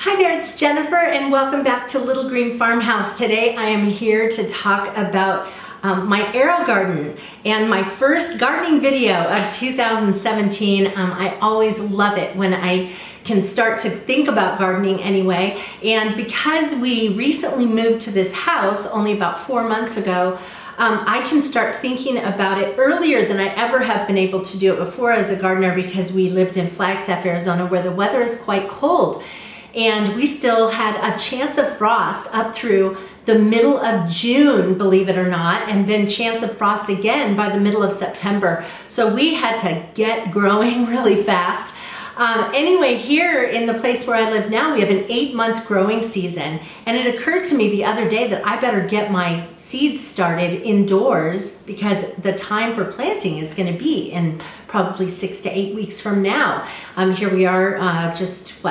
Hi there, it's Jennifer and welcome back to Little Green Farmhouse. Today I am here to talk about my AeroGarden and my first gardening video of 2017. I always love it when I can start to think about gardening anyway. And because we recently moved to this house only about 4 months ago, I can start thinking about it earlier than I ever have been able to do it before as a gardener, because we lived in Flagstaff, Arizona, where the weather is quite cold. And we still had a chance of frost up through the middle of June, believe it or not, and then chance of frost again by the middle of September. So we had to get growing really fast. Anyway, here in the place where I live now, we have an 8-month growing season. And it occurred to me the other day that I better get my seeds started indoors, because the time for planting is going to be in probably 6 to 8 weeks from now. Here we are just,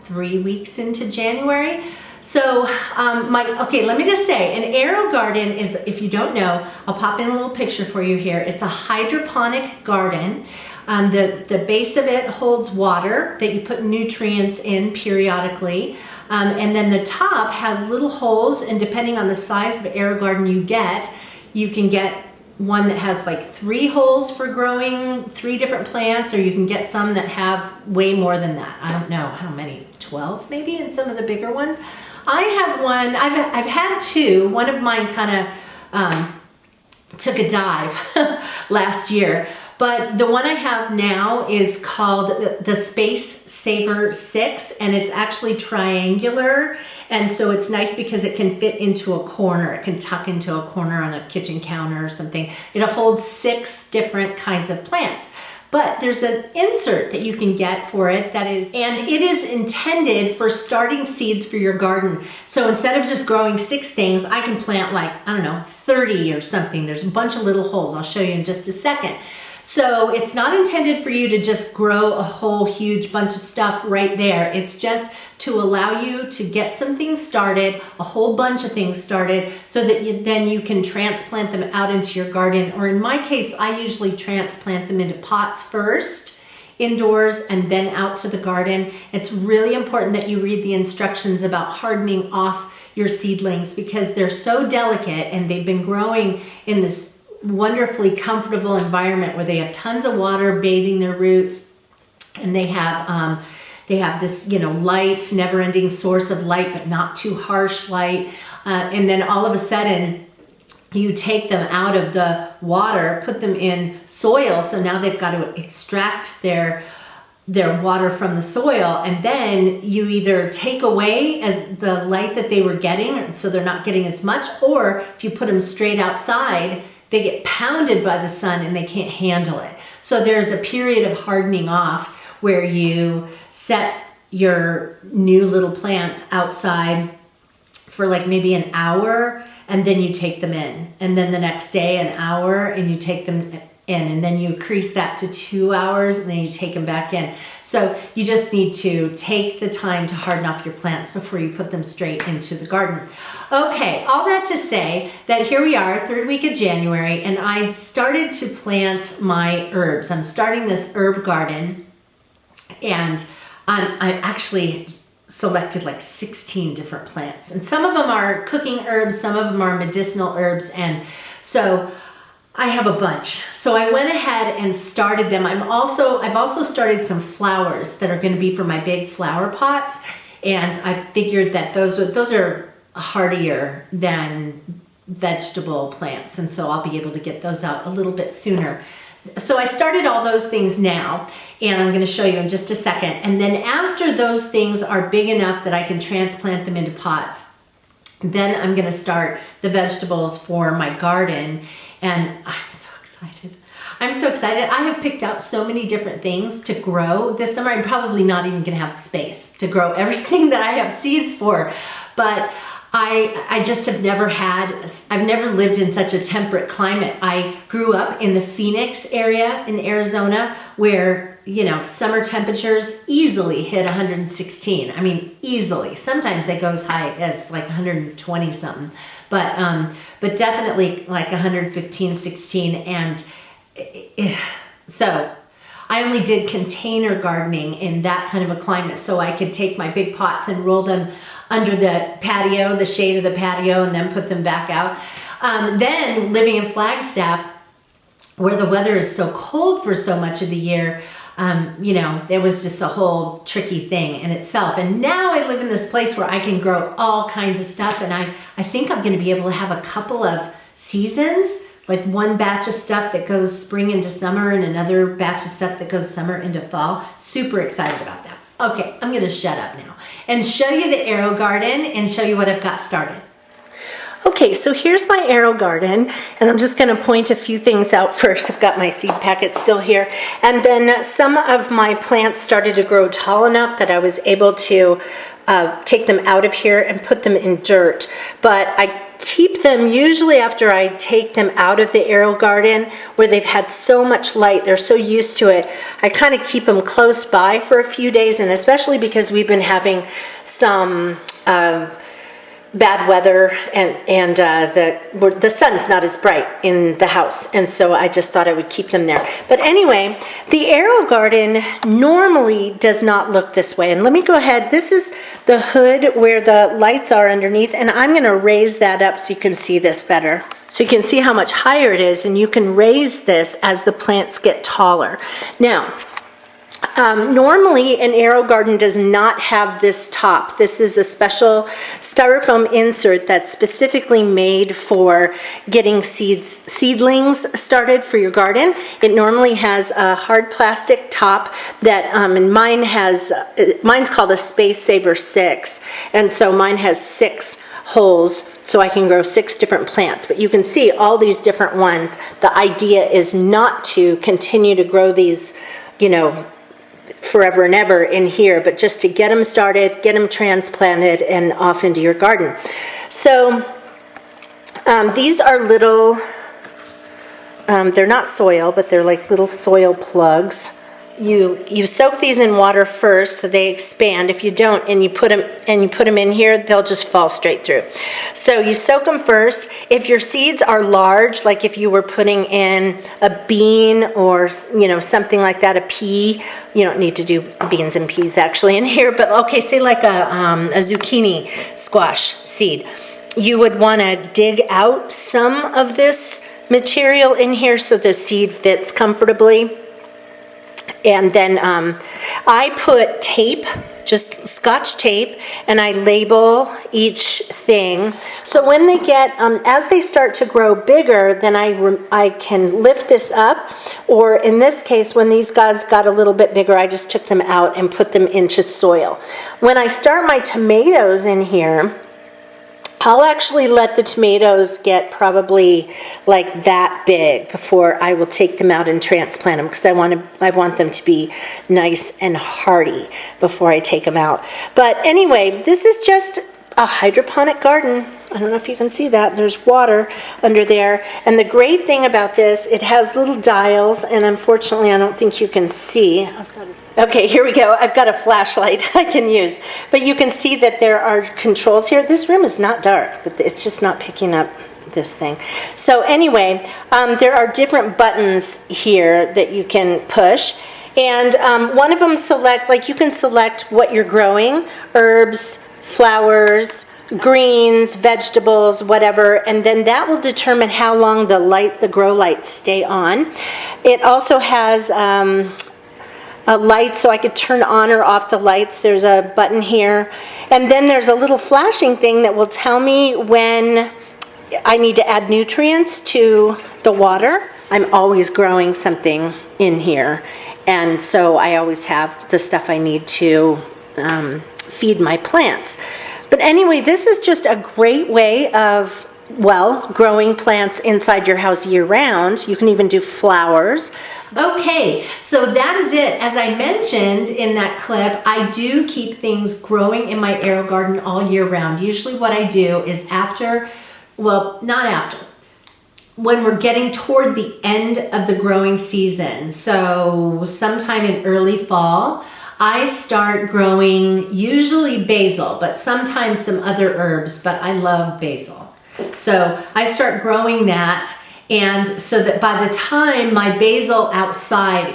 3 weeks into January. So okay, let me just say, an AeroGarden is, if you don't know, I'll pop in a little picture for you here. It's a hydroponic garden. The base of it holds water that you put nutrients in periodically. And then the top has little holes, and depending on the size of AeroGarden you can get one that has like 3 holes for growing 3 different plants, or you can get some that have way more than that. I don't know how many, 12 maybe in some of the bigger ones. I have one, I've had 2. One of mine kind of took a dive last year, but the one I have now is called the Space Saver 6, and it's actually triangular. And so it's nice because it can fit into a corner. It can tuck into a corner on a kitchen counter or something. It holds 6 different kinds of plants. But there's an insert that you can get for it and it is intended for starting seeds for your garden. So instead of just growing 6 things, I can plant like, I don't know, 30 or something. There's a bunch of little holes. I'll show you in just a second. So it's not intended for you to just grow a whole huge bunch of stuff right there. It's just to allow you to get some things started, a whole bunch of things started, so that then you can transplant them out into your garden. Or in my case, I usually transplant them into pots first, indoors, and then out to the garden. It's really important that you read the instructions about hardening off your seedlings, because they're so delicate and they've been growing in this wonderfully comfortable environment where they have tons of water bathing their roots, and they have this, light, never-ending source of light, but not too harsh light. And then all of a sudden, you take them out of the water, put them in soil. So now they've got to extract their water from the soil, and then you either take away as the light that they were getting, so they're not getting as much, or if you put them straight outside, they get pounded by the sun and they can't handle it. So there's a period of hardening off where you set your new little plants outside for like maybe an hour, and then you take them in. And then the next day, an hour, and you take them in. And then you increase that to 2 hours, and then you take them back in. So you just need to take the time to harden off your plants before you put them straight into the garden. Okay, all that to say that here we are, 3rd week of January, and I started to plant my herbs. I'm starting this herb garden, and I actually selected like 16 different plants. And some of them are cooking herbs, some of them are medicinal herbs, and so I have a bunch. So I went ahead and started them. I've also started some flowers that are going to be for my big flower pots, and I figured that those are hardier than vegetable plants, and so I'll be able to get those out a little bit sooner. So I started all those things now, and I'm going to show you in just a second. And then after those things are big enough that I can transplant them into pots, then I'm going to start the vegetables for my garden. And I'm so excited. I'm so excited. I have picked out so many different things to grow this summer. I'm probably not even going to have the space to grow everything that I have seeds for, but I just have I've never lived in such a temperate climate. I grew up in the Phoenix area in Arizona, where, summer temperatures easily hit 116. I mean, easily. Sometimes they go as high as like 120 something, but definitely like 115, 16. And so I only did container gardening in that kind of a climate, so I could take my big pots and roll them under the patio, the shade of the patio, and then put them back out. Then living in Flagstaff, where the weather is so cold for so much of the year, you know, it was just a whole tricky thing in itself. And now I live in this place where I can grow all kinds of stuff, and I think I'm gonna be able to have a couple of seasons, like one batch of stuff that goes spring into summer and another batch of stuff that goes summer into fall. Super excited about that. Okay, I'm gonna shut up now and show you the AeroGarden and show you what I've got started. Okay, so here's my AeroGarden, and I'm just gonna point a few things out first. I've got my seed packet still here. And then some of my plants started to grow tall enough that I was able to take them out of here and put them in dirt. But I keep them usually after I take them out of the AeroGarden where they've had so much light, they're so used to it. I kind of keep them close by for a few days, and especially because we've been having some bad weather, and the sun's not as bright in the house, and so I just thought I would keep them there. But anyway, the AeroGarden normally does not look this way. And let me go ahead. This is the hood where the lights are underneath, and I'm going to raise that up so you can see this better. So you can see how much higher it is, and you can raise this as the plants get taller. Now, normally an AeroGarden does not have this top. This is a special styrofoam insert that's specifically made for getting seedlings started for your garden. It normally has a hard plastic top that, and mine's called a Space Saver 6, and so mine has 6 holes so I can grow 6 different plants. But you can see all these different ones. The idea is not to continue to grow these, you know, forever and ever in here, but just to get them started, get them transplanted, and off into your garden. So these are little, they're not soil, but they're like little soil plugs. You soak these in water first so they expand. If you don't and you put them in here, they'll just fall straight through. So you soak them first. If your seeds are large, like if you were putting in a bean or, you know, something like that, a pea, you don't need to do beans and peas actually in here, but okay, say like a zucchini squash seed. You would want to dig out some of this material in here so the seed fits comfortably. And then I put tape, just Scotch tape, and I label each thing. So when they get, as they start to grow bigger, then I can lift this up. Or in this case, when these guys got a little bit bigger, I just took them out and put them into soil. When I start my tomatoes in here, I'll actually let the tomatoes get probably like that big before I will take them out and transplant them, because I want them to be nice and hardy before I take them out. But anyway, this is just a hydroponic garden. I don't know if you can see that. There's water under there. And the great thing about this, it has little dials, and unfortunately I don't think you can see. Okay, here we go. I've got a flashlight I can use. But you can see that there are controls here. This room is not dark, but it's just not picking up this thing. So anyway, there are different buttons here that you can push. And one of them you can select what you're growing, herbs, flowers, greens, vegetables, whatever, and then that will determine how long the grow lights stay on. It also has a light, so I could turn on or off the lights. There's a button here, and then there's a little flashing thing that will tell me when I need to add nutrients to the water. I'm always growing something in here, and so I always have the stuff I need to feed my plants. But anyway, this is just a great way of, well, growing plants inside your house year-round. You can even do flowers. Okay, so that is it. As I mentioned in that clip, I do keep things growing in my AeroGarden all year round. Usually what I do is when we're getting toward the end of the growing season, so sometime in early fall, I start growing usually basil, but sometimes some other herbs, but I love basil. So I start growing that, And so that by the time my basil outside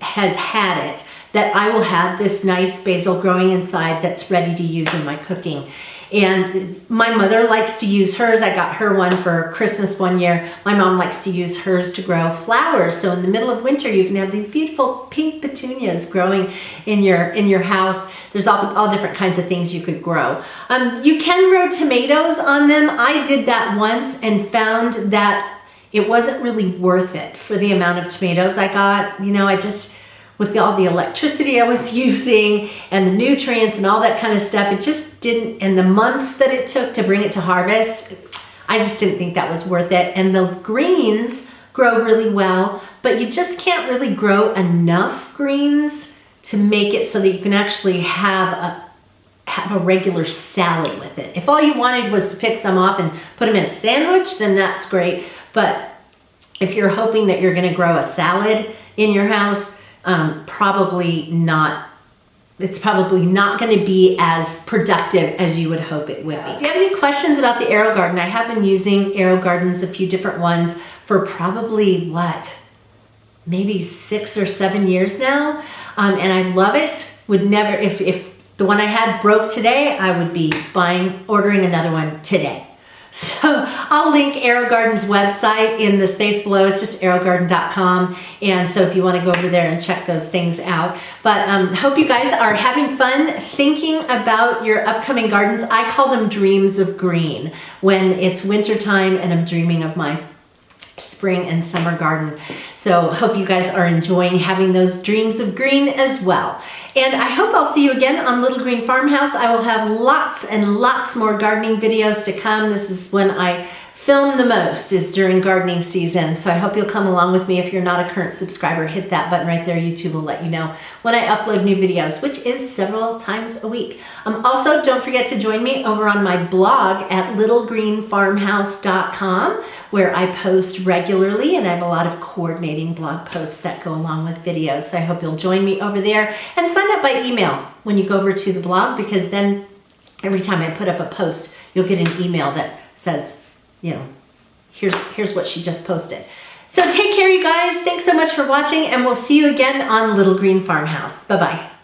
has had it, that I will have this nice basil growing inside that's ready to use in my cooking. And my mother likes to use hers. I got her one for Christmas one year. My mom likes to use hers to grow flowers. So in the middle of winter, you can have these beautiful pink petunias growing in your house. There's all different kinds of things you could grow. You can grow tomatoes on them. I did that once and found that it wasn't really worth it for the amount of tomatoes I got. You know, with all the electricity I was using and the nutrients and all that kind of stuff, it just didn't, and the months that it took to bring it to harvest, I just didn't think that was worth it. And the greens grow really well, but you just can't really grow enough greens to make it so that you can actually have a regular salad with it. If all you wanted was to pick some off and put them in a sandwich, then that's great. But if you're hoping that you're gonna grow a salad in your house, probably not. It's probably not going to be as productive as you would hope it would be. If you have any questions about the AeroGarden, I have been using AeroGardens, a few different ones, for probably maybe 6 or 7 years now, and I love it. Would never, if the one I had broke today, I would be ordering another one today. So I'll link AeroGarden's website in the space below. It's just aerogarden.com. And so if you want to go over there and check those things out. But hope you guys are having fun thinking about your upcoming gardens. I call them dreams of green when it's wintertime and I'm dreaming of my spring and summer garden. So hope you guys are enjoying having those dreams of green as well. And I hope I'll see you again on Little Green Farmhouse. I will have lots and lots more gardening videos to come. This is when I film the most, is during gardening season. So I hope you'll come along with me. If you're not a current subscriber, hit that button right there. YouTube will let you know when I upload new videos, which is several times a week. Also, don't forget to join me over on my blog at littlegreenfarmhouse.com, where I post regularly, and I have a lot of coordinating blog posts that go along with videos. So I hope you'll join me over there and sign up by email when you go over to the blog, because then every time I put up a post, you'll get an email that says, you know, here's what she just posted. So take care, you guys. Thanks so much for watching, and we'll see you again on Little Green Farmhouse. Bye-bye.